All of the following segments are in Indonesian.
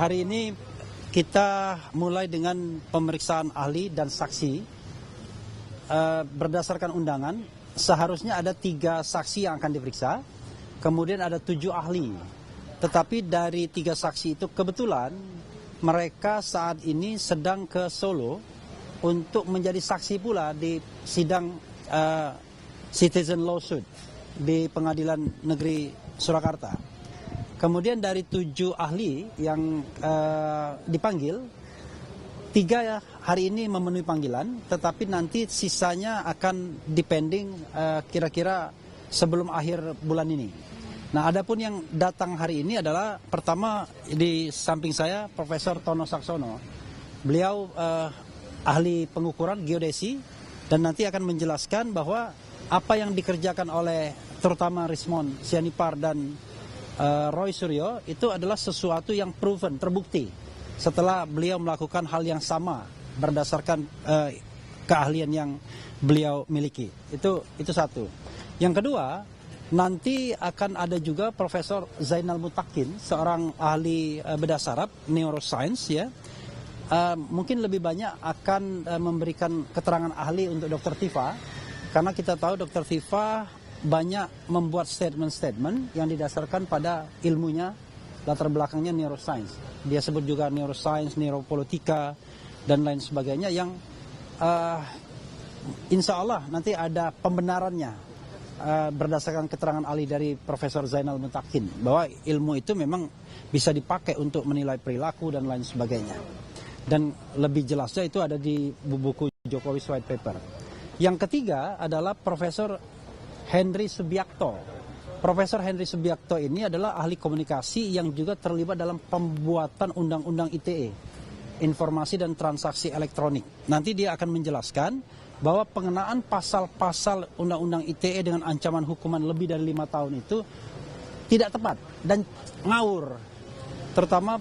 hari ini kita mulai dengan pemeriksaan ahli dan saksi. Berdasarkan undangan, seharusnya ada 3 saksi yang akan diperiksa, kemudian ada 7 ahli. Tetapi dari 3 saksi itu kebetulan mereka saat ini sedang ke Solo untuk menjadi saksi pula di sidang citizen lawsuit di Pengadilan Negeri Surakarta. Kemudian dari 7 ahli yang dipanggil, 3 hari ini memenuhi panggilan, tetapi nanti sisanya akan dipending kira-kira sebelum akhir bulan ini. Nah, adapun yang datang hari ini adalah pertama di samping saya Profesor Tono Saksono. Beliau ahli pengukuran geodesi dan nanti akan menjelaskan bahwa apa yang dikerjakan oleh terutama Rismond Sianipar dan Roy Suryo itu adalah sesuatu yang proven, terbukti. Setelah beliau melakukan hal yang sama berdasarkan keahlian yang beliau miliki. Itu satu. Yang kedua, nanti akan ada juga Profesor Zainal Mutakin, seorang ahli bedah saraf neuroscience ya. Mungkin lebih banyak akan memberikan keterangan ahli untuk Dr. Tifa, karena kita tahu Dr. Tifa banyak membuat statement-statement yang didasarkan pada ilmunya, latar belakangnya neuroscience. Dia sebut juga neuroscience, neuropolitika, dan lain sebagainya yang insya Allah nanti ada pembenarannya berdasarkan keterangan ahli dari Profesor Zainal Mutakin bahwa ilmu itu memang bisa dipakai untuk menilai perilaku dan lain sebagainya. Dan lebih jelasnya itu ada di buku Jokowi's White Paper. Yang ketiga adalah Profesor Henry Subiakto. Profesor Henry Subiakto ini adalah ahli komunikasi yang juga terlibat dalam pembuatan undang-undang ITE, informasi dan transaksi elektronik. Nanti dia akan menjelaskan bahwa pengenaan pasal-pasal undang-undang ITE dengan ancaman hukuman lebih dari 5 tahun itu tidak tepat dan ngawur. Terutama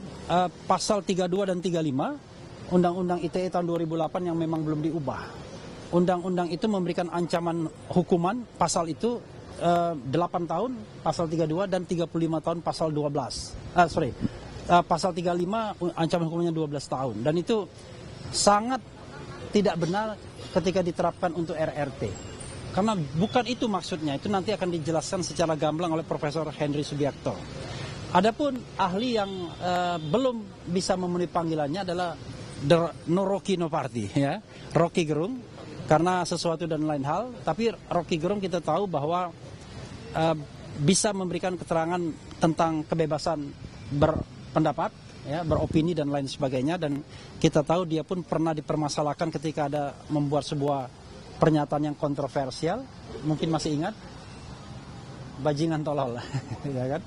pasal 32 dan 35 undang-undang ITE tahun 2008 yang memang belum diubah. Undang-undang itu memberikan ancaman hukuman pasal itu 8 tahun pasal 32 dan 35 tahun pasal 12. Pasal 35 ancaman hukumannya 12 tahun dan itu sangat tidak benar ketika diterapkan untuk RRT. Karena bukan itu maksudnya, itu nanti akan dijelaskan secara gamblang oleh Profesor Henry Subiakto. Adapun ahli yang belum bisa memenuhi panggilannya adalah No Rocky No Party ya, Rocky Gerung, karena sesuatu dan lain hal. Tapi Rocky Gerung kita tahu bahwa bisa memberikan keterangan tentang kebebasan berpendapat, ya, beropini dan lain sebagainya. Dan kita tahu dia pun pernah dipermasalahkan ketika ada membuat sebuah pernyataan yang kontroversial. Mungkin masih ingat, bajingan tolol, ya kan?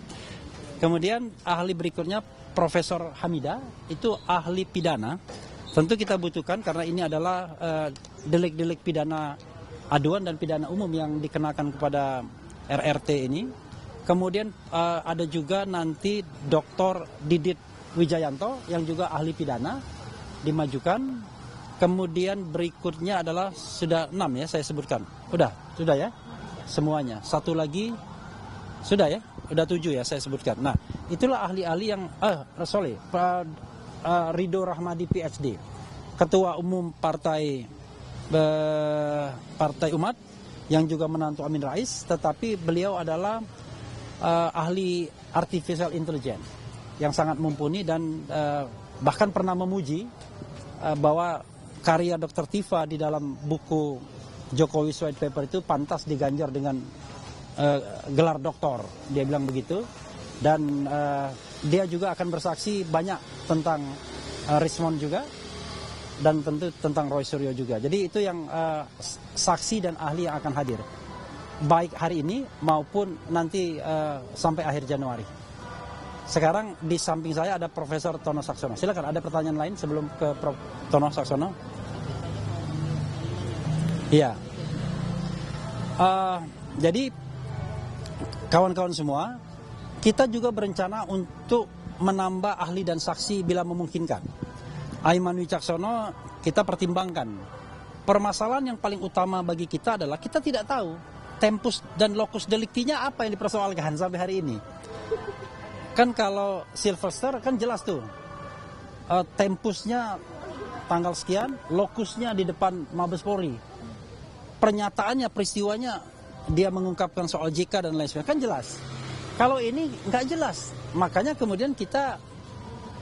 Kemudian ahli berikutnya Profesor Hamida, itu ahli pidana. Tentu kita butuhkan karena ini adalah delik-delik pidana aduan dan pidana umum yang dikenakan kepada RRT ini. Kemudian ada juga nanti Dr. Didit Wijayanto yang juga ahli pidana dimajukan. Kemudian berikutnya adalah sudah 6 ya saya sebutkan. Sudah ya semuanya. Satu lagi sudah ya, sudah 7 ya saya sebutkan. Nah, itulah ahli-ahli yang Ridho Rahmadi PhD, Ketua Umum Partai Umat yang juga menantu Amin Rais, tetapi beliau adalah ahli artificial intelligence yang sangat mumpuni dan bahkan pernah memuji bahwa karya Dr. Tifa di dalam buku Jokowi's White Paper itu pantas diganjar dengan gelar doktor, dia bilang begitu. Dan dia juga akan bersaksi banyak tentang Rismond juga dan tentu tentang Roy Suryo juga. Jadi itu yang saksi dan ahli yang akan hadir baik hari ini maupun nanti sampai akhir Januari. Sekarang di samping saya ada Profesor Tono Saksono. Silakan, ada pertanyaan lain sebelum ke Prof. Tono Saksono? Iya. Jadi kawan-kawan semua, kita juga berencana untuk menambah ahli dan saksi bila memungkinkan. Aiman Wicaksono kita pertimbangkan. Permasalahan yang paling utama bagi kita adalah kita tidak tahu tempus dan locus delictinya apa yang dipersoalkan sampai hari ini. Kan kalau Sylvester kan jelas tuh, tempusnya tanggal sekian, lokusnya di depan Mabes Polri. Pernyataannya, peristiwanya dia mengungkapkan soal JK dan lain sebagainya, kan jelas. Kalau ini nggak jelas, makanya kemudian kita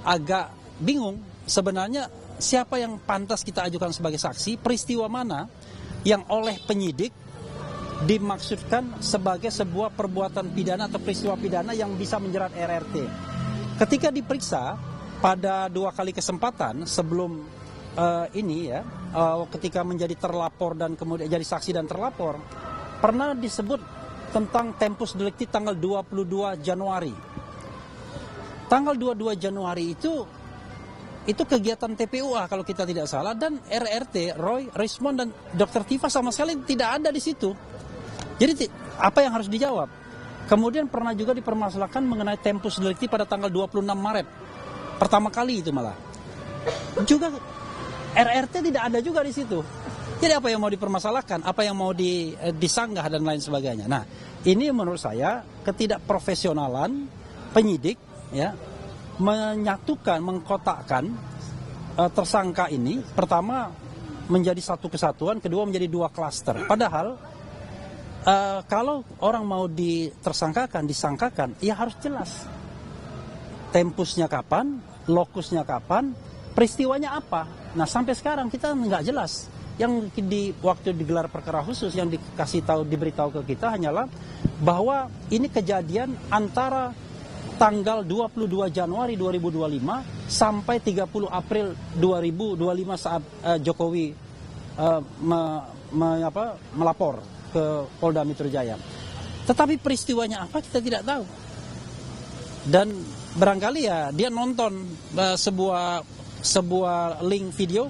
agak bingung sebenarnya siapa yang pantas kita ajukan sebagai saksi, peristiwa mana yang oleh penyidik dimaksudkan sebagai sebuah perbuatan pidana atau peristiwa pidana yang bisa menjerat RRT. Ketika diperiksa pada 2 kali kesempatan sebelum ini ya, ketika menjadi terlapor dan kemudian jadi saksi dan terlapor, pernah disebut tentang tempus delicti tanggal 22 Januari. Tanggal 22 Januari itu kegiatan TPUA kalau kita tidak salah, dan RRT, Roy, Rismond dan Dr. Tifa sama sekali tidak ada di situ. Jadi apa yang harus dijawab? Kemudian pernah juga dipermasalahkan mengenai tempus delicti pada tanggal 26 Maret. Pertama kali itu malah. Juga RRT tidak ada juga di situ. Jadi apa yang mau dipermasalahkan? Apa yang mau disanggah dan lain sebagainya. Nah, ini menurut saya ketidakprofesionalan penyidik ya, menyatukan, mengkotakkan tersangka ini, pertama menjadi satu kesatuan, kedua menjadi 2 klaster. Padahal kalau orang mau ditersangkakan, disangkakan, ya harus jelas. Tempusnya kapan, lokusnya kapan, peristiwanya apa. Nah sampai sekarang kita nggak jelas. Yang waktu digelar perkara khusus yang diberitahu ke kita hanyalah bahwa ini kejadian antara tanggal 22 Januari 2025 sampai 30 April 2025 saat Jokowi melapor ke Polda Metro Jaya. Tetapi peristiwanya apa kita tidak tahu. Dan barangkali ya dia nonton sebuah link video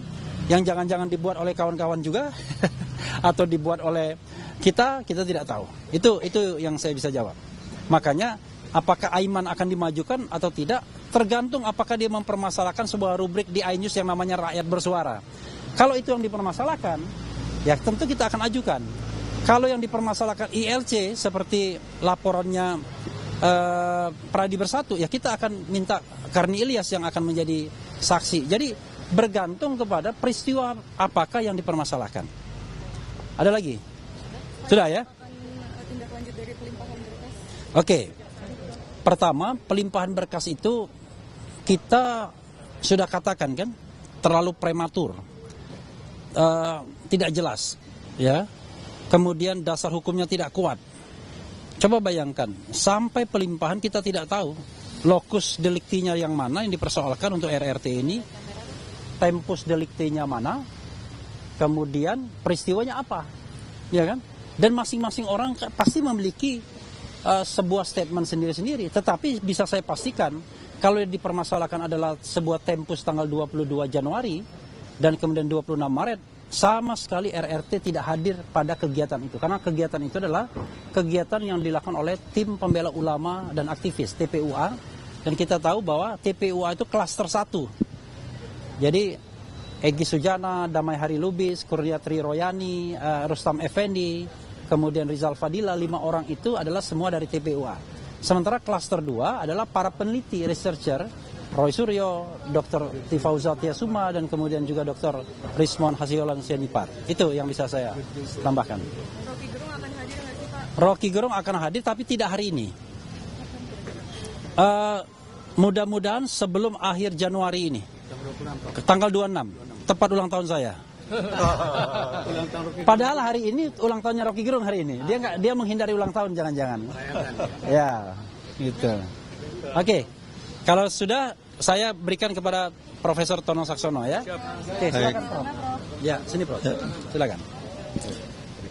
yang jangan-jangan dibuat oleh kawan-kawan juga atau dibuat oleh kita tidak tahu. Itu yang saya bisa jawab. Makanya apakah Aiman akan dimajukan atau tidak tergantung apakah dia mempermasalahkan sebuah rubrik di iNews yang namanya Rakyat Bersuara. Kalau itu yang dipermasalahkan, ya tentu kita akan ajukan. Kalau yang dipermasalahkan ILC seperti laporannya Pradi Bersatu, ya kita akan minta Karni Ilyas yang akan menjadi saksi. Jadi bergantung kepada peristiwa apakah yang dipermasalahkan. Ada lagi? Sudah ya? Tindak lanjut dari pelimpahan berkas. Oke. Pertama, pelimpahan berkas itu kita sudah katakan kan terlalu prematur, tidak jelas, ya. Kemudian dasar hukumnya tidak kuat. Coba bayangkan, sampai pelimpahan kita tidak tahu lokus deliktinya yang mana yang dipersoalkan untuk RRT ini, tempus deliktinya mana, kemudian peristiwanya apa, ya kan? Dan masing-masing orang pasti memiliki sebuah statement sendiri-sendiri. Tetapi bisa saya pastikan, kalau yang dipermasalahkan adalah sebuah tempus tanggal 22 Januari dan kemudian 26 Maret, sama sekali RRT tidak hadir pada kegiatan itu. Karena kegiatan itu adalah kegiatan yang dilakukan oleh tim pembela ulama dan aktivis, TPUA. Dan kita tahu bahwa TPUA itu klaster 1. Jadi Egy Sujana, Damai Hari Lubis, Kurniatri Royani, Rustam Effendi, kemudian Rizal Fadila, 5 orang itu adalah semua dari TPUA. Sementara klaster 2 adalah para peneliti, researcher, Roy Suryo, Dr. Tifauza Tiasuma, dan kemudian juga Dr. Rismond Hasiolan Sianipar. Itu yang bisa saya tambahkan. Rocky Gerung akan hadir nggak sih Pak? Rocky Gerung akan hadir tapi tidak hari ini. Mudah-mudahan sebelum akhir Januari ini. Tanggal 26, tepat ulang tahun saya. Padahal hari ini ulang tahunnya Rocky Gerung hari ini. Dia menghindari ulang tahun jangan-jangan. Ya, gitu. Oke. Kalau sudah saya berikan kepada Profesor Tono Saksono ya. Oke, silakan Prof. Ya, sini Prof. Silakan.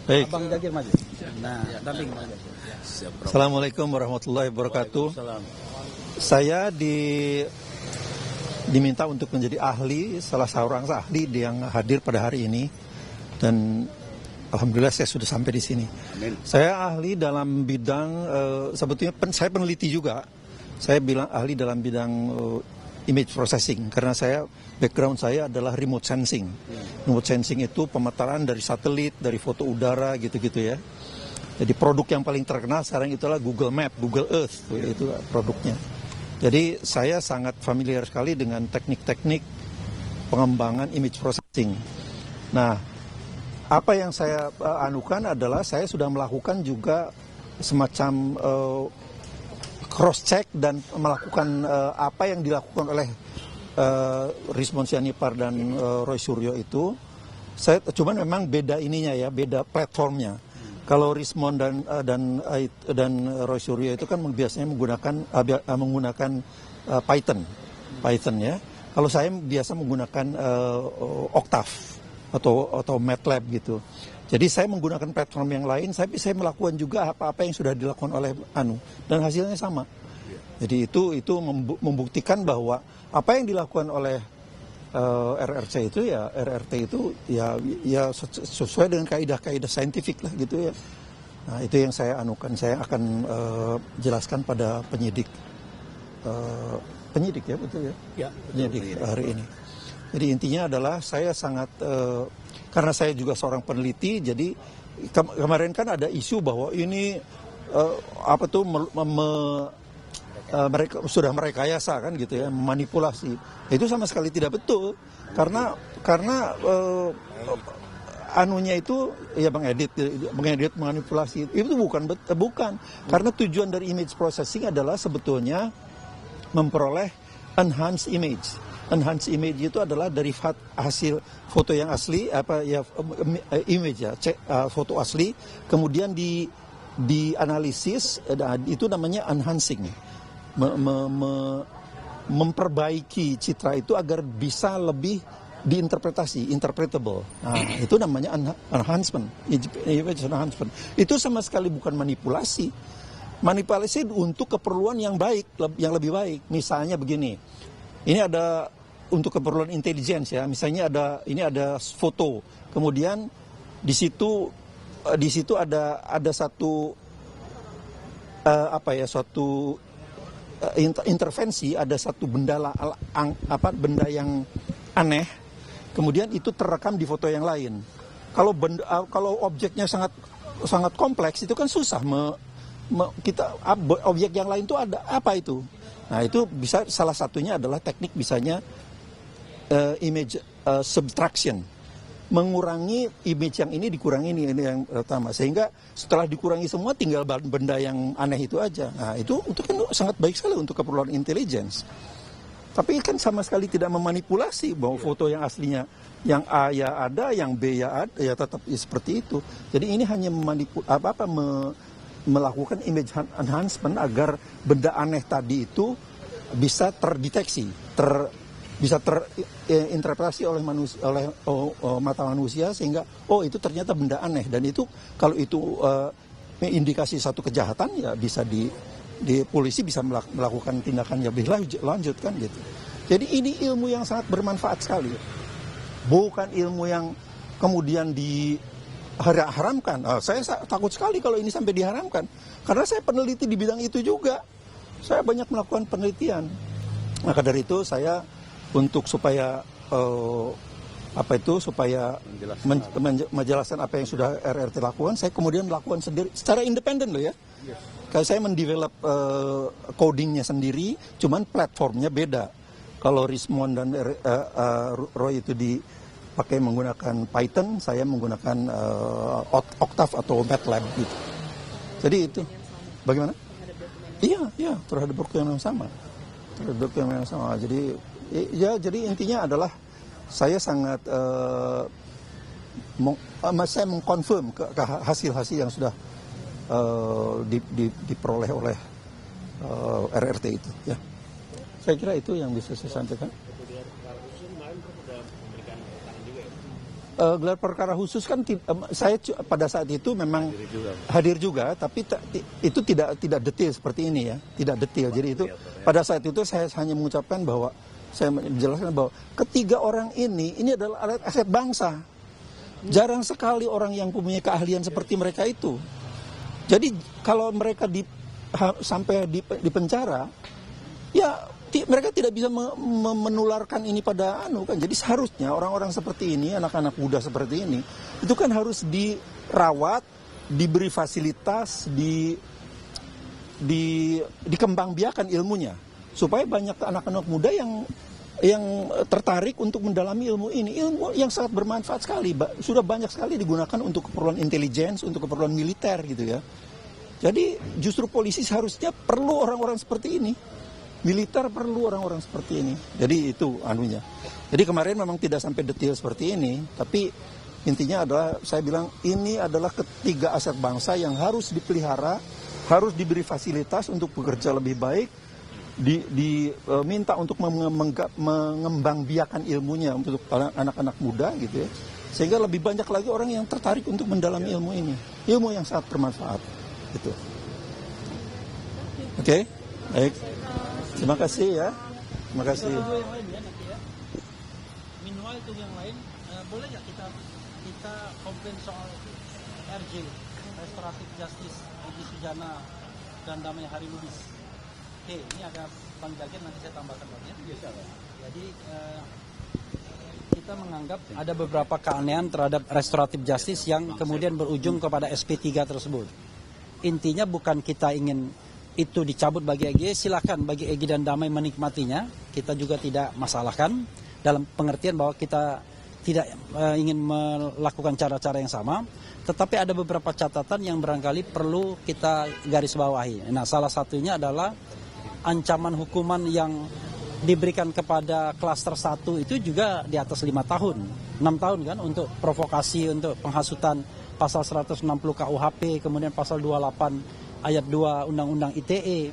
Baik. Abang Jagir maju. Nah, damping Bang Jagir. Assalamualaikum warahmatullahi wabarakatuh. Saya diminta untuk menjadi ahli, salah seorang ahli yang hadir pada hari ini, dan alhamdulillah saya sudah sampai di sini. Amin. Saya ahli dalam bidang sebetulnya saya peneliti juga. Saya bilang ahli dalam bidang image processing karena background saya adalah remote sensing. Remote sensing itu pemetaran dari satelit, dari foto udara gitu-gitu ya. Jadi produk yang paling terkenal sekarang itulah Google Map, Google Earth, itu produknya. Jadi saya sangat familiar sekali dengan teknik-teknik pengembangan image processing. Nah, apa yang saya anukan adalah saya sudah melakukan juga semacam cross check dan melakukan apa yang dilakukan oleh Rizmon Sianipar dan Roy Suryo itu. Cuman memang beda ininya ya, beda platformnya. Kalau Rizmon dan Roy Suryo itu kan biasanya menggunakan Python ya. Kalau saya biasa menggunakan Octave atau MATLAB gitu. Jadi saya menggunakan platform yang lain, tapi saya melakukan juga apa-apa yang sudah dilakukan oleh dan hasilnya sama. Jadi itu membuktikan bahwa apa yang dilakukan oleh RRT itu ya sesuai dengan kaidah-kaidah saintifik lah gitu ya. Nah, itu yang saya anukan. Saya akan jelaskan pada penyidik ya, betul ya? Ya, penyidik hari ini. Jadi intinya adalah saya sangat karena saya juga seorang peneliti, jadi kemarin kan ada isu bahwa ini mereka sudah merekayasa kan gitu ya, memanipulasi. Itu sama sekali tidak betul karena anunya itu ya mengedit manipulasi itu bukan karena tujuan dari image processing adalah sebetulnya memperoleh enhanced image. Enhanced image itu adalah dari hasil foto yang asli image ya, foto asli kemudian dianalisis, itu namanya enhancing. Memperbaiki citra itu agar bisa lebih interpretable. Nah, itu namanya enhancement, image enhancement. Itu sama sekali bukan manipulasi. Manipulasi untuk keperluan yang baik, yang lebih baik. Misalnya begini, ini ada untuk keperluan intelligence ya. Misalnya ini ada foto, kemudian di situ ada satu suatu intervensi, ada satu benda yang aneh, kemudian itu terekam di foto yang lain. Kalau objeknya sangat kompleks itu kan susah objek yang lain itu ada apa itu. Nah, itu bisa salah satunya adalah teknik misalnya image subtraction. Mengurangi image yang ini dikurangi ini yang pertama, sehingga setelah dikurangi semua tinggal benda yang aneh itu aja. Nah, itu kan sangat baik sekali untuk keperluan intelligence. Tapi kan sama sekali tidak memanipulasi bahwa foto yang aslinya yang A ya ada, yang B ya ada, ya tetap seperti itu. Jadi ini hanya melakukan image enhancement agar benda aneh tadi itu bisa terdeteksi, bisa terinterpretasi oleh mata manusia sehingga itu ternyata benda aneh, dan itu kalau itu indikasi satu kejahatan ya bisa di polisi bisa melakukan tindakan yang lebih lanjut kan gitu. Jadi ini ilmu yang sangat bermanfaat sekali, bukan ilmu yang kemudian diharamkan. Saya takut sekali kalau ini sampai diharamkan, karena saya peneliti di bidang itu juga, saya banyak melakukan penelitian. Maka dari itu saya supaya menjelaskan apa yang sudah RRT lakukan, saya kemudian melakukan sendiri secara independen loh ya. Kayak saya mendevelop codingnya sendiri, cuman platformnya beda. Kalau Rizmon dan Roy itu dipakai menggunakan Python, saya menggunakan Octave atau MATLAB gitu. Jadi itu bagaimana? Iya, terhadap dokumen yang sama. Jadi intinya adalah saya sangat saya mengkonfirm ke hasil-hasil yang sudah diperoleh oleh RRT itu ya. Saya kira itu yang bisa saya sampaikan. Gelar perkara khusus kan saya pada saat itu memang hadir juga, tapi itu tidak detail seperti ini ya, tidak detail. Jadi itu pada saat itu saya hanya mengucapkan bahwa saya menjelaskan bahwa ketiga orang ini adalah aset bangsa. Jarang sekali orang yang punya keahlian seperti mereka itu. Jadi kalau mereka sampai di penjara, ya mereka tidak bisa menularkan ini pada kan. Jadi seharusnya orang-orang seperti ini, anak-anak muda seperti ini, itu kan harus dirawat, diberi fasilitas, dikembangbiakan ilmunya. supaya banyak anak-anak muda yang tertarik untuk mendalami ilmu ini. Ilmu yang sangat bermanfaat sekali, sudah banyak sekali digunakan untuk keperluan intelligence, untuk keperluan militer gitu ya. Jadi justru polisi seharusnya perlu orang-orang seperti ini. Militer perlu orang-orang seperti ini. Jadi itu anunya. Jadi kemarin memang tidak sampai detail seperti ini, tapi intinya adalah saya bilang ini adalah ketiga aset bangsa yang harus dipelihara, harus diberi fasilitas untuk bekerja lebih baik, diminta untuk mengembangbiakan ilmunya untuk anak-anak muda gitu ya. Sehingga lebih banyak lagi orang yang tertarik untuk mendalami ilmu ini. Ilmu yang sangat bermanfaat gitu. Oke, baik. Terima kasih ya. Terima kasih. Minimal itu yang lain, boleh nggak kita komplain soal RJ, Restoratif Justice, Egy Sujana dan Damai Hari Lubis. Oke, ini ada Bang Jagir, nanti saya tambahkan lagi. Jadi kita menganggap ada beberapa keanehan terhadap Restoratif Justice yang kemudian berujung kepada SP3 tersebut. Intinya bukan kita ingin itu dicabut bagi Egy, silakan bagi Egy dan Damai menikmatinya. Kita juga tidak masalahkan dalam pengertian bahwa kita tidak ingin melakukan cara-cara yang sama, tetapi ada beberapa catatan yang barangkali perlu kita garis bawahi. Nah, salah satunya adalah ancaman hukuman yang diberikan kepada klaster 1 itu juga di atas 5 tahun, 6 tahun kan, untuk provokasi, untuk penghasutan pasal 160 KUHP, kemudian pasal 28 ayat 2 Undang-Undang ITE.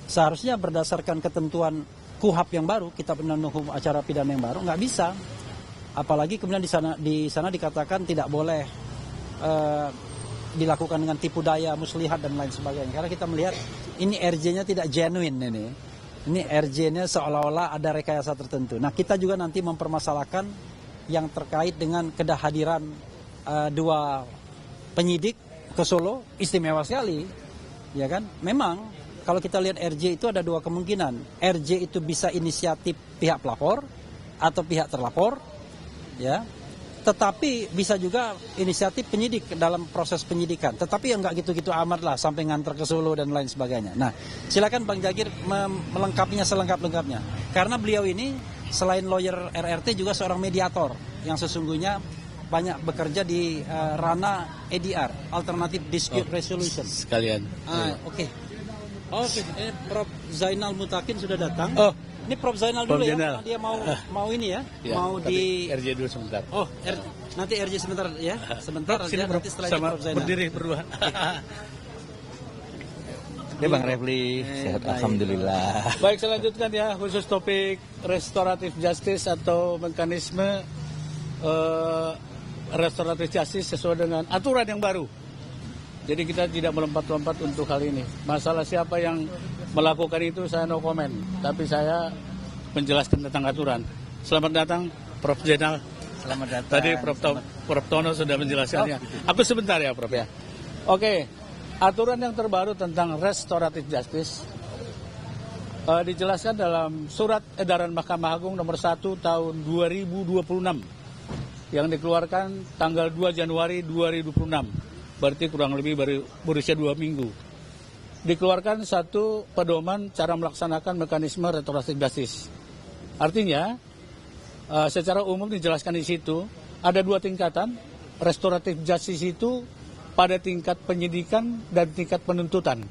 Seharusnya berdasarkan ketentuan KUHP yang baru, Kitab Undang-Undang Hukum Acara Pidana yang baru, nggak bisa. Apalagi kemudian di sana dikatakan tidak boleh dilakukan dengan tipu daya, muslihat dan lain sebagainya. Karena kita melihat ini RJ-nya tidak genuine ini. Ini RJ-nya seolah-olah ada rekayasa tertentu. Nah, kita juga nanti mempermasalahkan yang terkait dengan kehadiran 2 penyidik ke Solo, istimewa sekali. Ya kan? Memang kalau kita lihat RJ itu ada 2 kemungkinan. RJ itu bisa inisiatif pihak pelapor atau pihak terlapor, ya. Tetapi bisa juga inisiatif penyidik dalam proses penyidikan. Tetapi yang nggak gitu-gitu amat lah sampai nganter ke Solo dan lain sebagainya. Nah, silakan Bang Jagir melengkapinya selengkap-lengkapnya. Karena beliau ini selain lawyer RRT juga seorang mediator yang sesungguhnya banyak bekerja di ranah ADR, Alternative Dispute Resolution. Sekalian. Oke. Prof Zainal Mutakin sudah datang. Ini Prof Zainal Prof dulu Zainal. ya, dia mau ini ya, mau di RJ dulu sebentar. Nanti RJ sebentar ya, sebentar Sini, ya, nanti setelah sama Prof Zainal. berdiri berdua. Ini Bang Refli, sehat alhamdulillah. Baik, saya lanjutkan ya, khusus topik restoratif justice atau mekanisme restoratif justice sesuai dengan aturan yang baru. Jadi kita tidak melompat-lompat untuk hal ini. Masalah siapa yang melakukan itu saya no comment. Tapi saya menjelaskan tentang aturan. Selamat datang Prof Zainal. Selamat datang. Tadi Prof Tono sudah menjelaskannya. Aku sebentar ya Prof ya. Oke, aturan yang terbaru tentang restoratif justice dijelaskan dalam surat edaran Mahkamah Agung nomor 1 tahun 2026 yang dikeluarkan tanggal 2 Januari 2026. Berarti kurang lebih berusia 2 minggu. Dikeluarkan satu pedoman cara melaksanakan mekanisme restoratif justice. Artinya, secara umum dijelaskan di situ, ada 2 tingkatan. Restoratif justice itu pada tingkat penyidikan dan tingkat penuntutan.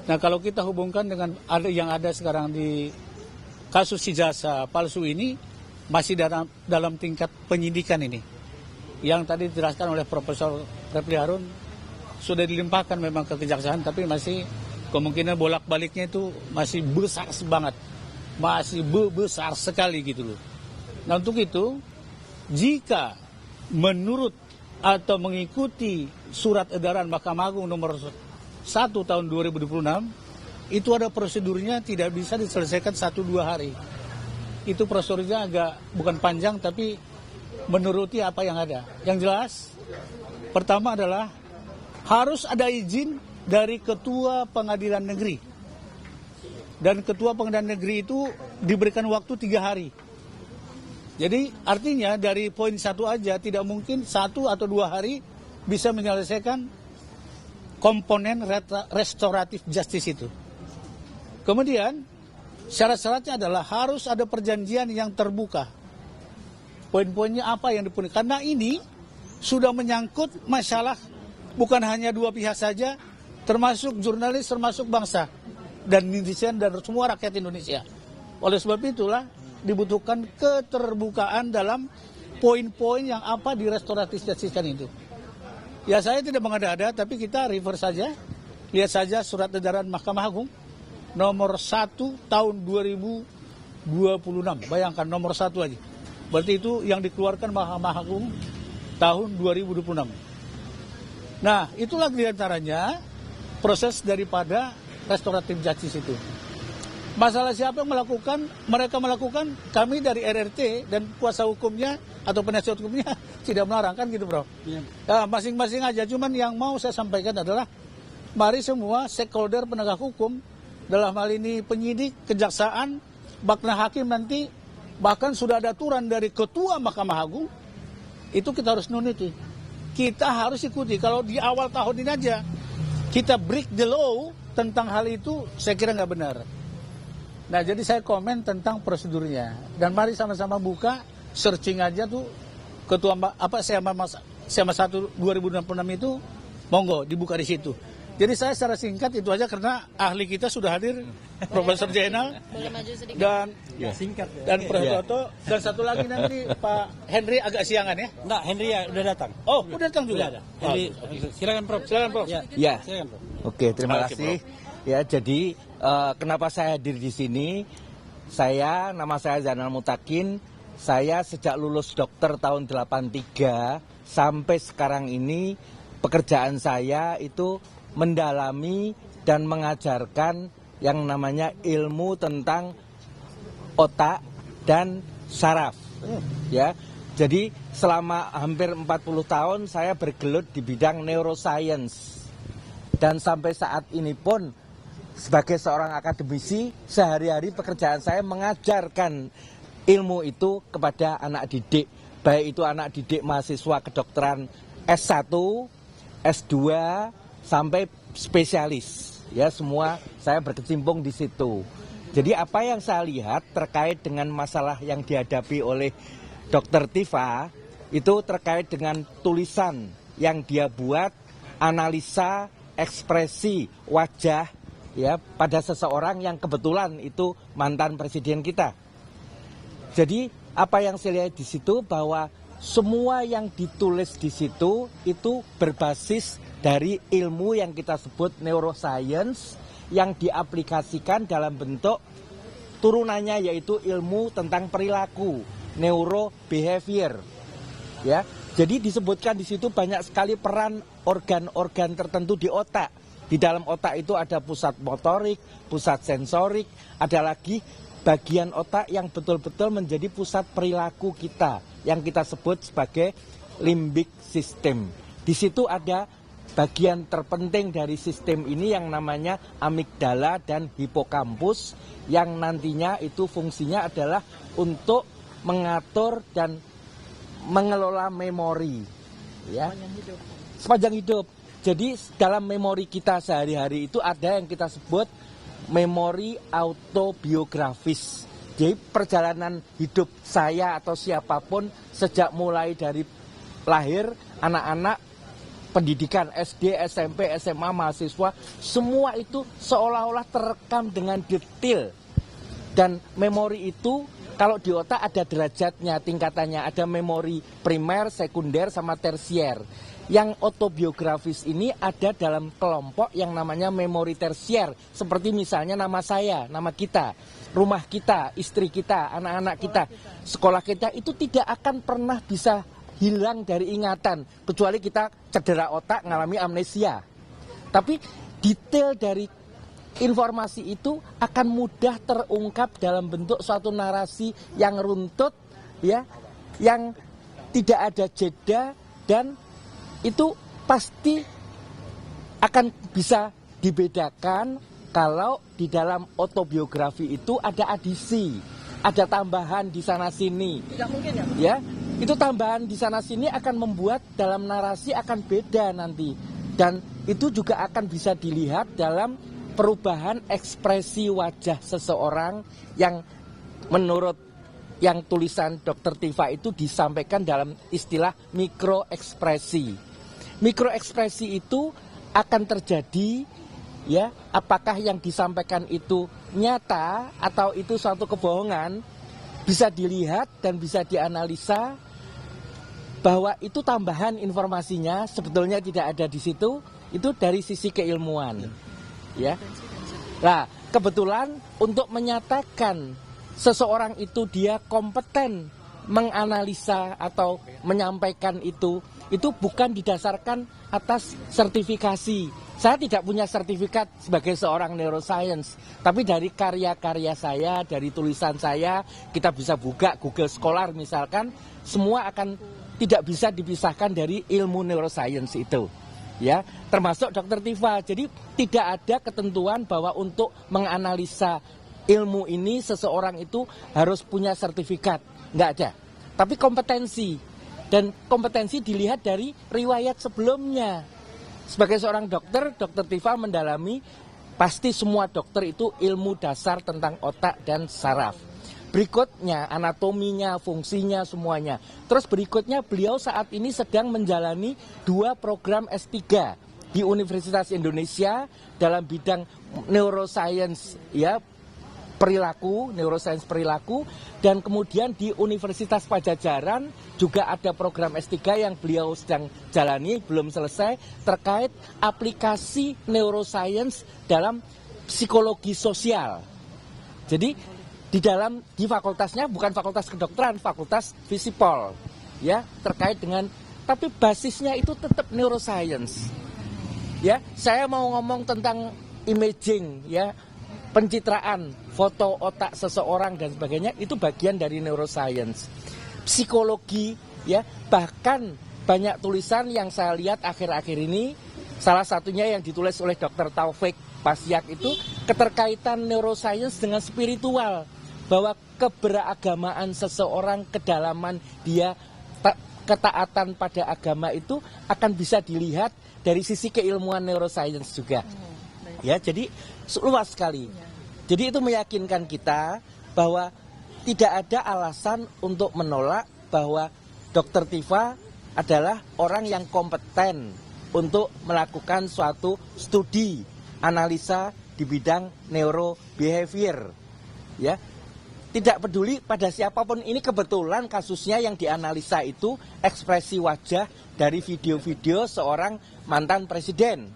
Nah, kalau kita hubungkan dengan yang ada sekarang di kasus ijazah palsu ini, masih dalam tingkat penyidikan ini. Yang tadi dijelaskan oleh Profesor Refli Harun sudah dilimpahkan memang ke kejaksaan, tapi masih kemungkinan bolak-baliknya itu masih besar banget, masih besar sekali gitu loh. Nah, untuk itu, jika menurut atau mengikuti surat edaran Mahkamah Agung nomor 1 tahun 2026, itu ada prosedurnya, tidak bisa diselesaikan 1-2 hari. Itu prosedurnya agak bukan panjang, tapi menuruti apa yang ada. Yang jelas, pertama adalah harus ada izin dari Ketua Pengadilan Negeri. Dan Ketua Pengadilan Negeri itu diberikan waktu 3 hari. Jadi artinya dari poin 1 aja tidak mungkin 1 atau 2 hari bisa menyelesaikan komponen restoratif justice itu. Kemudian Syarat-syaratnya adalah harus ada perjanjian yang terbuka. Poin-poinnya apa yang dipenuhi? Karena ini sudah menyangkut masalah bukan hanya dua pihak saja, termasuk jurnalis, termasuk bangsa dan netizen dan semua rakyat Indonesia. Oleh sebab itulah dibutuhkan keterbukaan dalam poin-poin yang apa di restoratif justice itu. Ya saya tidak mengada-ada, tapi kita refer saja, lihat saja surat edaran Mahkamah Agung nomor 1 tahun 2026. Bayangkan nomor 1 aja. Berarti itu yang dikeluarkan Mahkamah Agung tahun 2026. Nah, itulah diantaranya proses daripada restoratif justice itu. Masalah siapa yang melakukan, mereka melakukan, kami dari RRT dan kuasa hukumnya atau penasihat hukumnya tidak melarang, kan gitu bro. Ya. Nah, masing-masing aja, cuman yang mau saya sampaikan adalah mari semua stakeholder penegak hukum, dalam hal ini penyidik, kejaksaan, bakna hakim nanti, bahkan sudah ada aturan dari Ketua Mahkamah Agung, itu kita harus nuniti. Kita harus ikuti. Kalau di awal tahun ini aja kita break the law tentang hal itu, saya kira nggak benar. Nah, jadi saya komen tentang prosedurnya. Dan mari sama-sama buka, searching aja tuh Ketua SMA 1 2026 itu, monggo dibuka di situ. Jadi saya secara singkat itu aja karena ahli kita sudah hadir, Profesor Zainal dan Prof. Toto, dan satu lagi nanti Pak Henry agak siangan ya. Enggak, Henry ya udah datang. Oh, udah datang juga. Ada. Henry, silakan Prof. Silakan Prof. Ya. Silakan Prof. Oke, terima kasih. Ya, jadi kenapa saya hadir di sini? Nama saya Zainal Mutakin. Saya sejak lulus dokter tahun 83 sampai sekarang ini pekerjaan saya itu mendalami dan mengajarkan yang namanya ilmu tentang otak dan saraf. Ya. Jadi selama hampir 40 tahun saya bergelut di bidang neuroscience. Dan sampai saat ini pun sebagai seorang akademisi, sehari-hari pekerjaan saya mengajarkan ilmu itu kepada anak didik. Baik itu anak didik mahasiswa kedokteran S1, S2, sampai spesialis. Ya, semua saya berkecimpung di situ. Jadi apa yang saya lihat terkait dengan masalah yang dihadapi oleh Dr. Tifa, itu terkait dengan tulisan yang dia buat, analisa ekspresi wajah ya pada seseorang yang kebetulan itu mantan presiden kita. Jadi apa yang saya lihat di situ bahwa semua yang ditulis di situ itu berbasis dari ilmu yang kita sebut neuroscience yang diaplikasikan dalam bentuk turunannya yaitu ilmu tentang perilaku, neurobehavior. Ya. Jadi disebutkan di situ banyak sekali peran organ-organ tertentu di otak. Di dalam otak itu ada pusat motorik, pusat sensorik, ada lagi bagian otak yang betul-betul menjadi pusat perilaku kita yang kita sebut sebagai limbic system. Di situ ada bagian terpenting dari sistem ini yang namanya amigdala dan hipokampus yang nantinya itu fungsinya adalah untuk mengatur dan mengelola memori ya sepanjang hidup. Jadi dalam memori kita sehari-hari itu ada yang kita sebut memori autobiografis. Jadi perjalanan hidup saya atau siapapun sejak mulai dari lahir, anak-anak, pendidikan SD, SMP, SMA, mahasiswa, semua itu seolah-olah terekam dengan detail. Dan memori itu kalau di otak ada derajatnya, tingkatannya, ada memori primer, sekunder, sama tersier. Yang autobiografis ini ada dalam kelompok yang namanya memori tersier. Seperti misalnya nama saya, nama kita, rumah kita, istri kita, anak-anak kita, sekolah kita, itu tidak akan pernah bisa hilang dari ingatan. Kecuali kita cedera otak, ngalami amnesia. Tapi detail dari informasi itu akan mudah terungkap dalam bentuk suatu narasi yang runtut, ya, yang tidak ada jeda, dan itu pasti akan bisa dibedakan kalau di dalam autobiografi itu ada adisi, ada tambahan di sana sini. Tidak mungkin ya? Ya, itu tambahan di sana sini akan membuat dalam narasi akan beda nanti, dan itu juga akan bisa dilihat dalam perubahan ekspresi wajah seseorang yang menurut yang tulisan Dr. Tifa itu disampaikan dalam istilah mikroekspresi. Mikroekspresi itu akan terjadi, ya, apakah yang disampaikan itu nyata atau itu suatu kebohongan, bisa dilihat dan bisa dianalisa bahwa itu tambahan informasinya sebetulnya tidak ada di situ, itu dari sisi keilmuan. Ya. Nah, kebetulan untuk menyatakan seseorang itu dia kompeten menganalisa atau menyampaikan itu bukan didasarkan atas sertifikasi. Saya tidak punya sertifikat sebagai seorang neuroscience, tapi dari karya-karya saya, dari tulisan saya, kita bisa buka Google Scholar misalkan, semua akan tidak bisa dipisahkan dari ilmu neuroscience itu. Ya, termasuk Dr. Tifa. Jadi tidak ada ketentuan bahwa untuk menganalisa ilmu ini seseorang itu harus punya sertifikat, nggak ada. Tapi kompetensi, dan kompetensi dilihat dari riwayat sebelumnya. Sebagai seorang dokter, Dr. Tifa mendalami, pasti semua dokter itu ilmu dasar tentang otak dan saraf. Berikutnya anatominya, fungsinya, semuanya. Terus berikutnya beliau saat ini sedang menjalani 2 program S3 di Universitas Indonesia dalam bidang neuroscience, ya, perilaku, neuroscience perilaku, dan kemudian di Universitas Padjadjaran juga ada program S3 yang beliau sedang jalani, belum selesai, terkait aplikasi neuroscience dalam psikologi sosial. Jadi di fakultasnya bukan fakultas kedokteran, fakultas Visipol, ya, terkait dengan, tapi basisnya itu tetap neuroscience. Ya, saya mau ngomong tentang imaging, ya, pencitraan foto otak seseorang dan sebagainya, itu bagian dari neuroscience. Psikologi, ya, bahkan banyak tulisan yang saya lihat akhir-akhir ini, salah satunya yang ditulis oleh Dr. Taufik Pasyak itu keterkaitan neuroscience dengan spiritual, bahwa keberagamaan seseorang, kedalaman dia, ketaatan pada agama itu akan bisa dilihat dari sisi keilmuan neuroscience juga. Ya, jadi luas sekali. Jadi itu meyakinkan kita bahwa tidak ada alasan untuk menolak bahwa Dr. Tifa adalah orang yang kompeten untuk melakukan suatu studi analisa di bidang neurobehavior. Ya. Tidak peduli pada siapapun, ini kebetulan kasusnya yang dianalisa itu ekspresi wajah dari video-video seorang mantan presiden.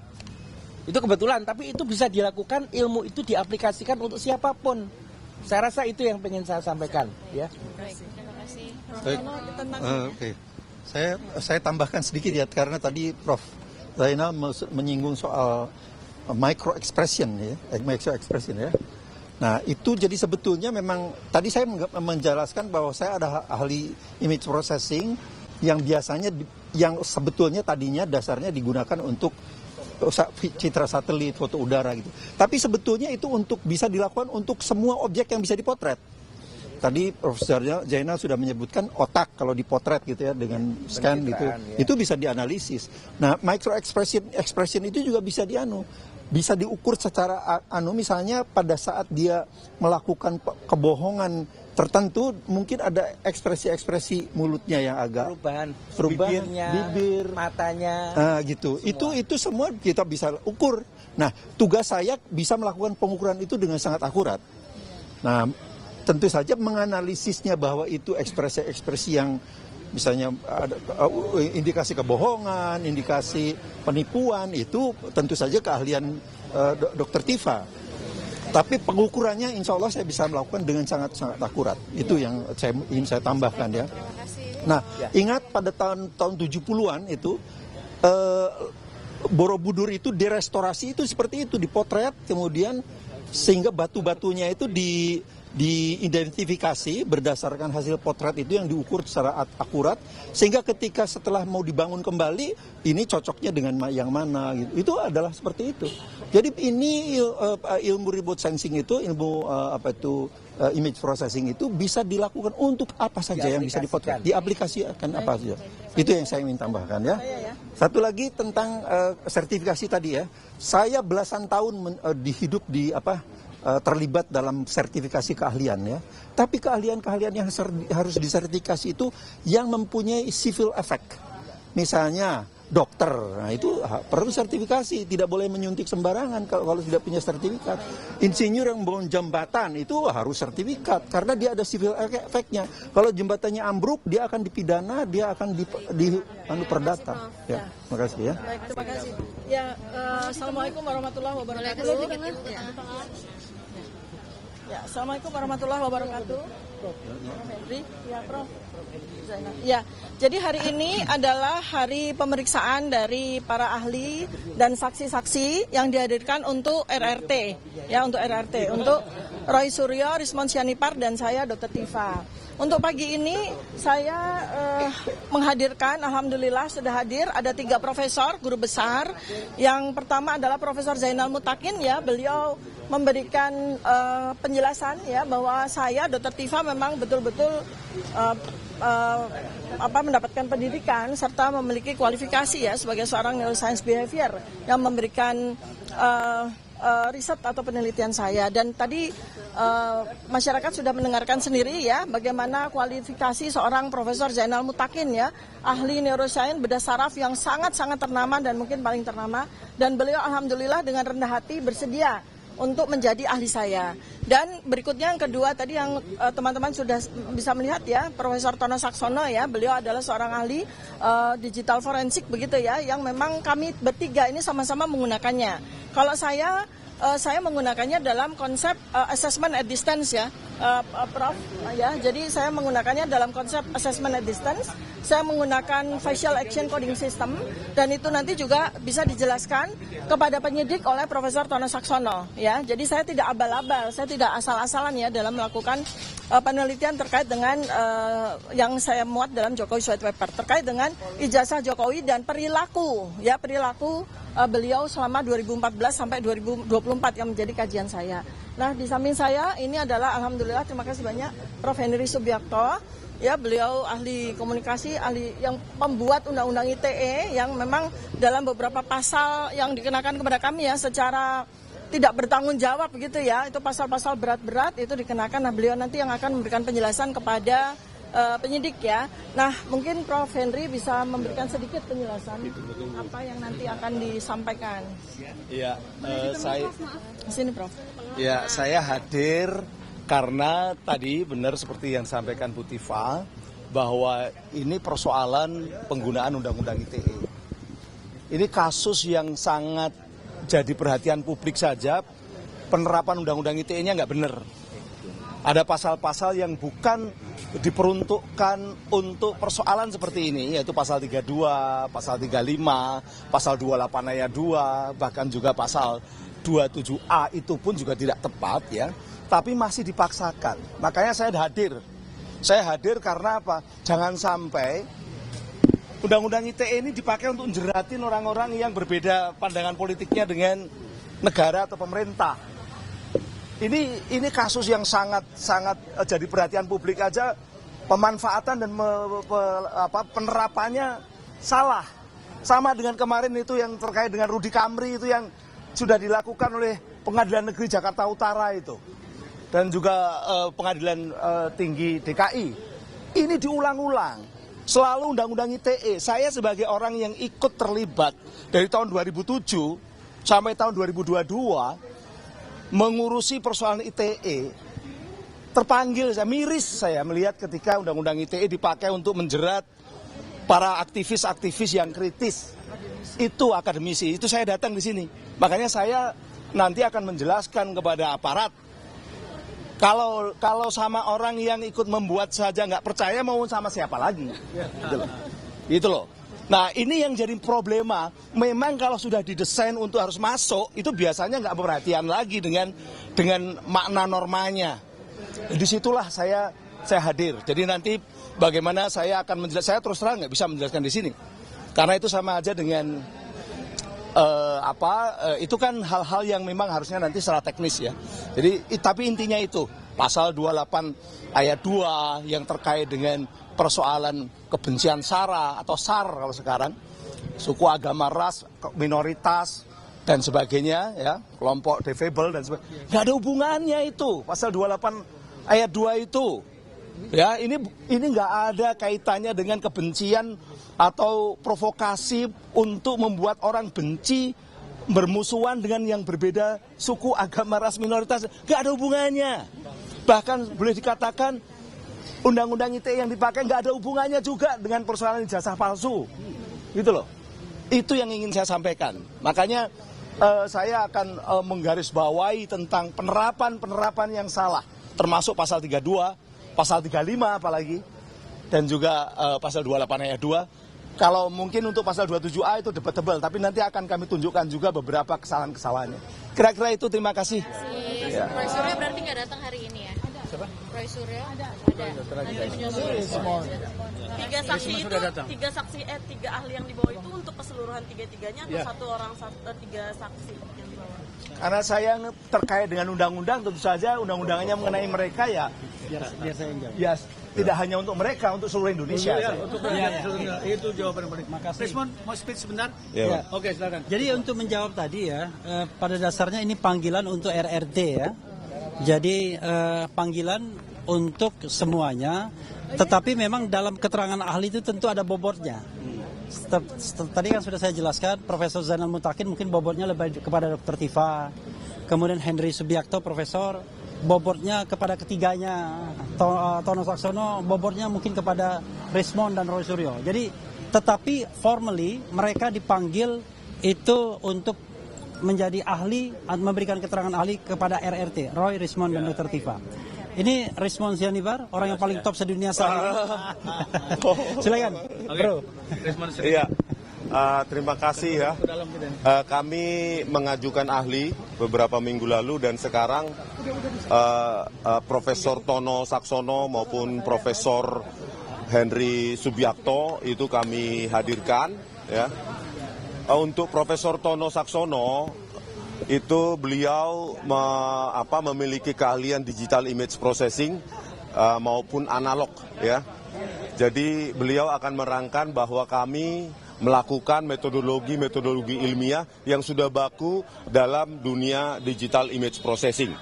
Itu kebetulan, tapi itu bisa dilakukan, ilmu itu diaplikasikan untuk siapapun. Saya rasa itu yang ingin saya sampaikan. Ya. Terima kasih. Oke. Saya tambahkan sedikit ya, karena tadi Prof. Zainal menyinggung soal micro expression, ya, ya. Nah, itu jadi sebetulnya memang tadi saya menjelaskan bahwa saya ada ahli image processing yang biasanya yang sebetulnya tadinya dasarnya digunakan untuk citra satelit, foto udara gitu. Tapi sebetulnya itu untuk bisa dilakukan untuk semua objek yang bisa dipotret. Tadi Profesor Zainal sudah menyebutkan otak kalau dipotret gitu ya dengan scan gitu, ya, itu bisa dianalisis. Nah, micro expression itu juga bisa bisa diukur secara misalnya pada saat dia melakukan kebohongan tertentu, mungkin ada ekspresi-ekspresi mulutnya yang agak perubahan bibirnya, bibir, matanya, gitu. Itu semua kita bisa ukur. Nah, tugas saya bisa melakukan pengukuran itu dengan sangat akurat. Nah, tentu saja menganalisisnya bahwa itu ekspresi-ekspresi yang misalnya ada indikasi kebohongan, indikasi penipuan, itu tentu saja keahlian Dr. Tifa. Tapi pengukurannya insya Allah saya bisa melakukan dengan sangat-sangat akurat. Itu yang ingin saya tambahkan ya. Nah, ingat pada tahun 70-an itu Borobudur itu direstorasi itu seperti itu, dipotret kemudian sehingga batu-batunya itu diidentifikasi berdasarkan hasil potret itu yang diukur secara akurat, sehingga ketika setelah mau dibangun kembali ini cocoknya dengan yang mana gitu. Itu adalah seperti itu. Jadi ini ilmu remote sensing itu, ilmu image processing itu bisa dilakukan untuk apa saja yang bisa dipotret, diaplikasikan apa saja. Itu yang saya ingin tambahkan ya. Satu lagi tentang sertifikasi tadi ya. Saya belasan tahun terlibat dalam sertifikasi keahlian ya. Tapi keahlian-keahlian yang harus disertifikasi itu yang mempunyai civil effect. Misalnya dokter, nah itu perlu sertifikasi, tidak boleh menyuntik sembarangan kalau tidak punya sertifikat. Insinyur yang membangun jembatan itu harus sertifikat karena dia ada civil effect-nya. Kalau jembatannya ambruk, dia akan dipidana, dia akan perdata. Ya, terima kasih ya. Baik, terima kasih. Ya, Assalamualaikum warahmatullahi wabarakatuh. Ya, Assalamualaikum warahmatullahi wabarakatuh. Ya, Prof. Ya, jadi hari ini adalah hari pemeriksaan dari para ahli dan saksi-saksi yang dihadirkan untuk RRT, ya, untuk RRT, untuk Roy Suryo, Rismon Sianipar, dan saya Dr. Tifa. Untuk pagi ini saya menghadirkan, alhamdulillah sudah hadir, ada 3 profesor, guru besar. Yang pertama adalah Profesor Zainal Mutakin, ya, beliau memberikan penjelasan ya bahwa saya Dr. Tifa memang betul-betul mendapatkan pendidikan serta memiliki kualifikasi ya sebagai seorang neuroscience behavior yang memberikan riset atau penelitian saya. Dan tadi masyarakat sudah mendengarkan sendiri ya bagaimana kualifikasi seorang Profesor Zainal Mutakin ya, ahli neuroscience bedah saraf yang sangat-sangat ternama dan mungkin paling ternama, dan beliau alhamdulillah dengan rendah hati bersedia untuk menjadi ahli saya. Dan berikutnya yang kedua tadi yang teman-teman sudah bisa melihat ya, Profesor Tono Saksono ya, beliau adalah seorang ahli digital forensik begitu ya, yang memang kami bertiga ini sama-sama menggunakannya. Kalau saya menggunakannya dalam konsep assessment at distance ya, Prof. Ya, jadi saya menggunakannya dalam konsep assessment at distance. Saya menggunakan facial action coding system dan itu nanti juga bisa dijelaskan kepada penyidik oleh Profesor Tono Saksono. Ya, jadi saya tidak abal-abal, saya tidak asal-asalan ya dalam melakukan penelitian terkait dengan yang saya muat dalam Jokowi White Paper terkait dengan ijazah Jokowi dan perilaku ya, perilaku beliau selama 2014 sampai 2024 yang menjadi kajian saya. Nah, di samping saya ini adalah alhamdulillah terima kasih banyak Prof. Henry Subiakto. Ya, beliau ahli komunikasi, ahli yang membuat undang-undang ITE yang memang dalam beberapa pasal yang dikenakan kepada kami ya secara tidak bertanggung jawab begitu ya. Itu pasal-pasal berat-berat itu dikenakan. Nah, beliau nanti yang akan memberikan penjelasan kepada penyidik ya. Nah, mungkin Prof. Henry bisa memberikan sedikit penjelasan apa yang nanti akan disampaikan. Iya, saya sini Prof. Ya, saya hadir karena tadi benar seperti yang disampaikan Bu Tifa bahwa ini persoalan penggunaan Undang-Undang ITE. Ini kasus yang sangat jadi perhatian publik saja, penerapan Undang-Undang ITE-nya nggak benar. Ada pasal-pasal yang bukan diperuntukkan untuk persoalan seperti ini, yaitu pasal 32, pasal 35, pasal 28 ayat 2, bahkan juga pasal 27A itu pun juga tidak tepat ya, tapi masih dipaksakan. Makanya saya hadir. Saya hadir karena apa? Jangan sampai Undang-Undang ITE ini dipakai untuk menjeratin orang-orang yang berbeda pandangan politiknya dengan negara atau pemerintah. Ini kasus yang sangat jadi perhatian publik aja, pemanfaatan dan penerapannya salah. Sama dengan kemarin itu yang terkait dengan Rudy Kamri itu yang sudah dilakukan oleh Pengadilan Negeri Jakarta Utara itu. Dan juga Pengadilan Tinggi DKI. Ini diulang-ulang. Selalu Undang-Undang ITE. Saya sebagai orang yang ikut terlibat dari tahun 2007 sampai tahun 2022 mengurusi persoalan ITE, terpanggil, saya miris saya melihat ketika Undang-Undang ITE dipakai untuk menjerat para aktivis-aktivis yang kritis. Itu akademisi, itu saya datang di sini. Makanya saya nanti akan menjelaskan kepada aparat. Kalau sama orang yang ikut membuat saja nggak percaya, mau sama siapa lagi? Gitu loh. Nah, ini yang jadi problema. Memang kalau sudah didesain untuk harus masuk, itu biasanya nggak perhatian lagi dengan makna normanya. Disitulah saya hadir. Jadi nanti bagaimana saya akan menjelaskan, saya terus terang nggak bisa menjelaskan di sini. Karena itu sama aja dengan itu kan hal-hal yang memang harusnya nanti secara teknis ya. Jadi tapi intinya itu pasal 28 ayat 2 yang terkait dengan persoalan kebencian SARA atau SAR kalau sekarang, suku, agama, ras, minoritas dan sebagainya ya, kelompok defable dan sebagainya. Nggak ada hubungannya itu pasal 28 ayat 2 itu. Ya, ini nggak ada kaitannya dengan kebencian atau provokasi untuk membuat orang benci, bermusuhan dengan yang berbeda suku, agama, ras, minoritas. Nggak ada hubungannya. Bahkan boleh dikatakan undang-undang ITE yang dipakai nggak ada hubungannya juga dengan persoalan ijazah palsu. Gitu loh. Itu yang ingin saya sampaikan. Makanya saya akan menggarisbawahi tentang penerapan yang salah. Termasuk pasal 32, pasal 35 apalagi, dan juga pasal 28 ayat 2. Kalau mungkin untuk pasal 27A itu debatable, tapi nanti akan kami tunjukkan juga beberapa kesalahan-kesalahannya. Kira-kira itu, terima kasih. Ya. Roy Suryo berarti nggak datang hari ini ya? Siapa? Roy Suryo ada. Tiga saksi, tiga ahli yang dibawa itu untuk keseluruhan tiga-tiganya atau tiga saksi yang dibawa? Karena saya terkait dengan undang-undang, tentu saja undang-undangannya mengenai mereka ya. Biar saya yang jawab. Ya, tidak hanya untuk mereka, untuk seluruh Indonesia. Itu jawaban yang paling. Makasih. Rismon, mau speech sebentar? Ya. Oke, silakan. Jadi untuk menjawab tadi ya, pada dasarnya ini panggilan untuk RRT ya. Jadi panggilan untuk semuanya, tetapi memang dalam keterangan ahli itu tentu ada bobotnya. Tadi kan sudah saya jelaskan, Profesor Zainal Mutakin mungkin bobotnya lebih kepada Dr. Tifa, kemudian Henry Subiakto, Profesor, bobotnya kepada ketiganya, Tono Saksono, bobotnya mungkin kepada Rismon dan Roy Suryo. Jadi, tetapi formally mereka dipanggil itu untuk menjadi ahli, memberikan keterangan ahli kepada RRT, Roy, Rismon, dan Dr. Tifa. Ini Rismon Sianibar, orang yang paling top sedunia saat ini. Silakan, bro. Iya, terima kasih ya. Kami mengajukan ahli beberapa minggu lalu dan sekarang Profesor Tono Saksono maupun Profesor Henry Subiakto itu kami hadirkan. Ya. Untuk Profesor Tono Saksono itu beliau memiliki keahlian digital image processing maupun analog ya. Jadi beliau akan merangkan bahwa kami melakukan metodologi ilmiah yang sudah baku dalam dunia digital image processing.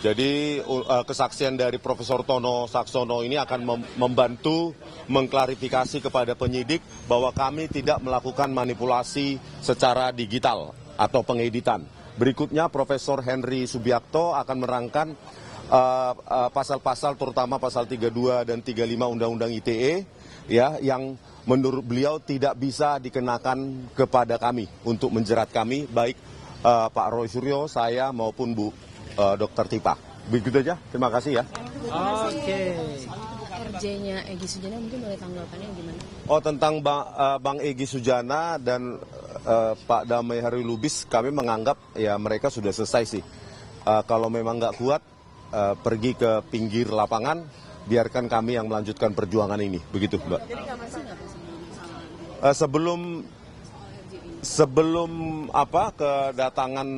Jadi kesaksian dari Profesor Tono Saksono ini akan membantu mengklarifikasi kepada penyidik bahwa kami tidak melakukan manipulasi secara digital atau pengeditan. Berikutnya Profesor Henry Subiakto akan merangkan pasal-pasal terutama pasal 32 dan 35 Undang-Undang ITE ya yang menurut beliau tidak bisa dikenakan kepada kami untuk menjerat kami baik Pak Roy Suryo, saya maupun Bu Dr. Tifa. Begitu aja. Terima kasih ya. Oke. RJ-nya Egy Sujana mungkin boleh tanggapannya gimana? Oh, tentang Bang Egy Sujana dan Pak Damai Hari Lubis, kami menganggap ya mereka sudah selesai sih. Kalau memang nggak kuat, pergi ke pinggir lapangan, biarkan kami yang melanjutkan perjuangan ini. Begitu, Mbak. Jadi nggak masalah? Sebelum kedatangan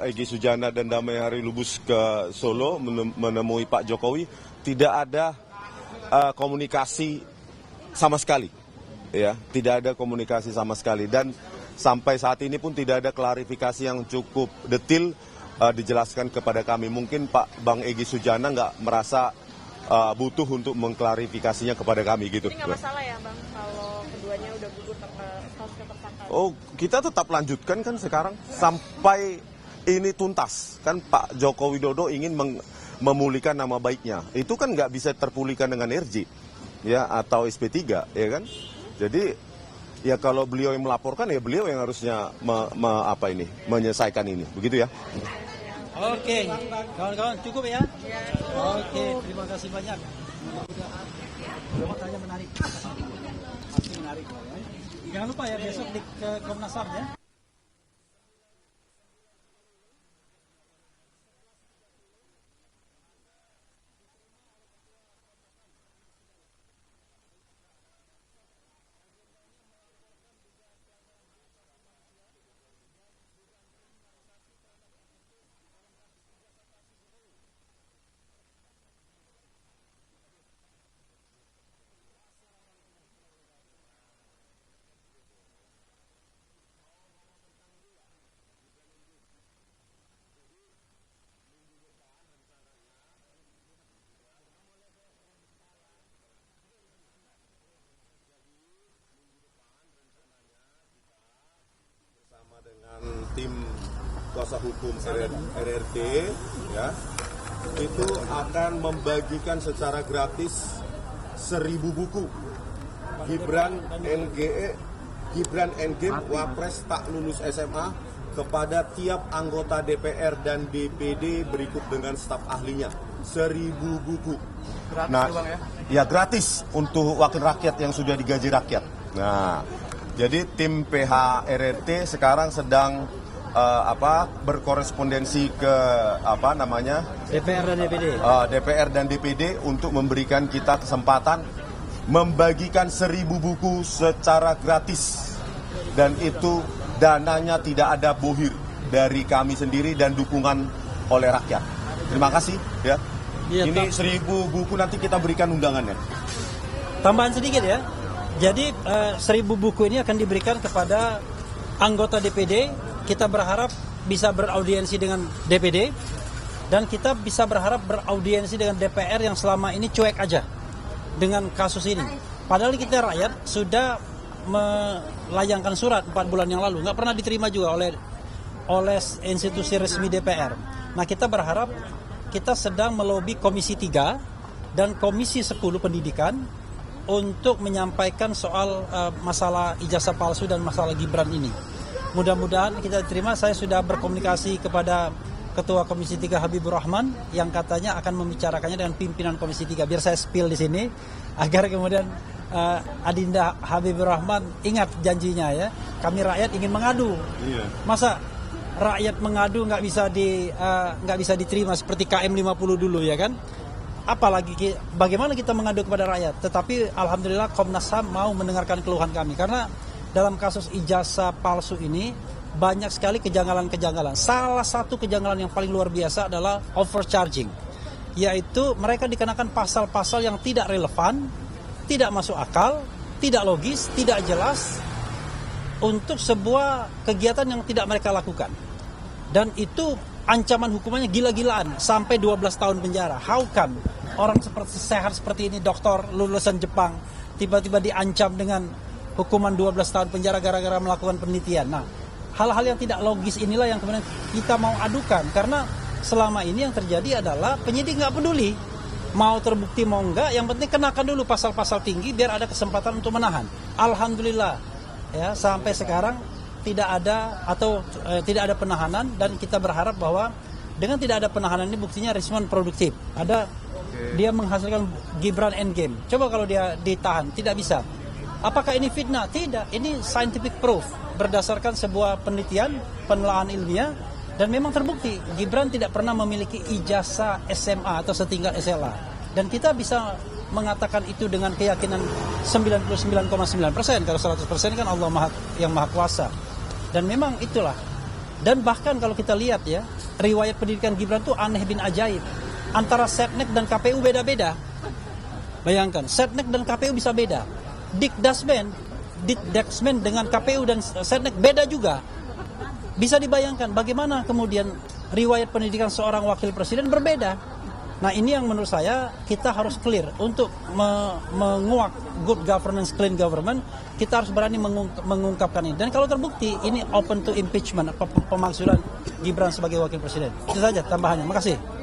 Egy Sujana dan Damai Hari Lubis ke Solo menemui Pak Jokowi, tidak ada komunikasi sama sekali. Ya, tidak ada komunikasi sama sekali dan sampai saat ini pun tidak ada klarifikasi yang cukup detail dijelaskan kepada kami. Mungkin Bang Egy Sujana nggak merasa butuh untuk mengklarifikasinya kepada kami gitu. Jadi nggak masalah ya Bang kalau keduanya udah gugur status tersangka? Oh, kita tetap lanjutkan kan sekarang sampai ini tuntas. Kan Pak Joko Widodo ingin memulihkan nama baiknya. Itu kan nggak bisa terpulihkan dengan RJ ya atau SP3 ya kan. Jadi ya kalau beliau yang melaporkan ya beliau yang harusnya menyelesaikan ini. Begitu ya. Oke, kawan-kawan cukup ya? Oke, terima kasih banyak. Pertanyaan menarik. Masih menarik. Jangan lupa ya besok di Komnas HAM ya. kuasa hukum RRT ya, itu akan membagikan secara gratis 1000 buku Gibran Endgame Wapres tak lulus SMA kepada tiap anggota DPR dan DPD berikut dengan staf ahlinya. 1000 buku. Nah, ya gratis untuk wakil rakyat yang sudah digaji rakyat. Nah, jadi tim PH RRT sekarang sedang berkorespondensi ke DPR dan DPD untuk memberikan kita kesempatan membagikan 1000 buku secara gratis, dan itu dananya tidak ada bohir dari kami sendiri dan dukungan oleh rakyat. Terima kasih ya. Ini 1000 buku nanti kita berikan undangannya. Tambahan sedikit ya. Jadi 1000 buku ini akan diberikan kepada anggota DPD. Kita berharap bisa beraudiensi dengan DPD, dan kita bisa berharap beraudiensi dengan DPR yang selama ini cuek aja dengan kasus ini. Padahal kita rakyat sudah melayangkan surat 4 bulan yang lalu, nggak pernah diterima juga oleh institusi resmi DPR. Nah, kita berharap, kita sedang melobi Komisi 3 dan Komisi 10 Pendidikan untuk menyampaikan soal masalah ijazah palsu dan masalah Gibran ini. Mudah-mudahan kita diterima. Saya sudah berkomunikasi kepada Ketua Komisi 3 Habibur Rahman yang katanya akan membicarakannya dengan pimpinan Komisi 3. Biar saya spill di sini agar kemudian Adinda Habibur Rahman ingat janjinya ya. Kami rakyat ingin mengadu. Masa rakyat mengadu nggak bisa diterima seperti KM 50 dulu ya kan? Apalagi bagaimana kita mengadu kepada rakyat. Tetapi alhamdulillah Komnas HAM mau mendengarkan keluhan kami, karena dalam kasus ijazah palsu ini banyak sekali kejanggalan-kejanggalan. Salah satu kejanggalan yang paling luar biasa adalah overcharging, yaitu mereka dikenakan pasal-pasal yang tidak relevan, tidak masuk akal, tidak logis, tidak jelas untuk sebuah kegiatan yang tidak mereka lakukan. Dan itu ancaman hukumannya gila-gilaan, sampai 12 tahun penjara. How come orang sehat seperti ini, dokter lulusan Jepang, tiba-tiba diancam dengan hukuman 12 tahun penjara gara-gara melakukan penelitian. Nah, hal-hal yang tidak logis inilah yang kemudian kita mau adukan, karena selama ini yang terjadi adalah penyidik nggak peduli mau terbukti mau enggak, yang penting kenakan dulu pasal-pasal tinggi biar ada kesempatan untuk menahan. Alhamdulillah ya, sampai sekarang tidak ada penahanan, dan kita berharap bahwa dengan tidak ada penahanan ini buktinya Risman produktif. Dia menghasilkan Gibran Endgame. Coba kalau dia ditahan, tidak bisa. Apakah ini fitnah? Tidak, ini scientific proof berdasarkan sebuah penelitian, penelaahan ilmiah, dan memang terbukti Gibran tidak pernah memiliki ijazah SMA atau setingkat SLA. Dan kita bisa mengatakan itu dengan keyakinan 99,9%. Kalau 100% kan Allah yang maha kuasa. Dan memang itulah. Dan bahkan kalau kita lihat ya, riwayat pendidikan Gibran itu aneh bin ajaib. Antara Setnek dan KPU beda-beda. Bayangkan, Setnek dan KPU bisa beda. Dikdasmen dengan KPU dan Setnek beda juga. Bisa dibayangkan bagaimana kemudian riwayat pendidikan seorang wakil presiden berbeda. Nah, ini yang menurut saya kita harus clear untuk menguak good governance, clean government. Kita harus berani mengungkapkan ini. Dan kalau terbukti ini open to impeachment, pemakzulan Gibran sebagai wakil presiden. Itu saja tambahannya. Makasih.